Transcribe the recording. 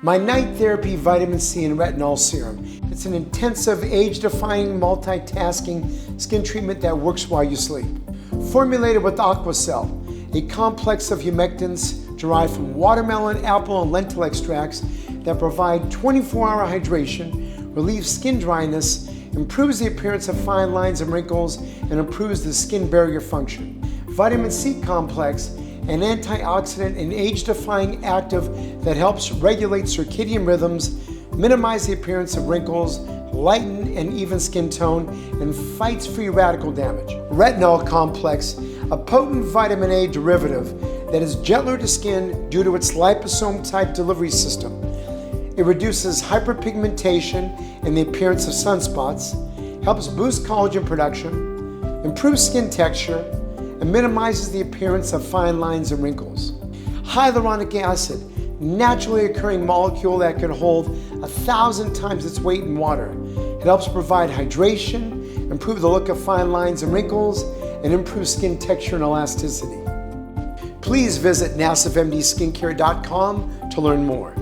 My night therapy vitamin C and retinol serum. It's an intensive, age-defying, multitasking skin treatment that works while you sleep. Formulated with AcquaCell, a complex of humectants derived from watermelon, apple, and lentil extracts that provide 24-hour hydration, relieves skin dryness, improves the appearance of fine lines and wrinkles, and improves the skin barrier function. Vitamin C complex, an antioxidant and age-defying active that helps regulate circadian rhythms, minimize the appearance of wrinkles, lighten and even skin tone, and fights free radical damage. Retinol complex, a potent vitamin A derivative that is gentler to skin due to its liposome-type delivery system. It reduces hyperpigmentation and the appearance of sunspots, helps boost collagen production, improves skin texture, and minimizes the appearance of fine lines and wrinkles. Hyaluronic acid, naturally occurring molecule that can hold 1,000 times its weight in water. It helps provide hydration, improve the look of fine lines and wrinkles, and improve skin texture and elasticity. Please visit nasifmdskincare.com to learn more.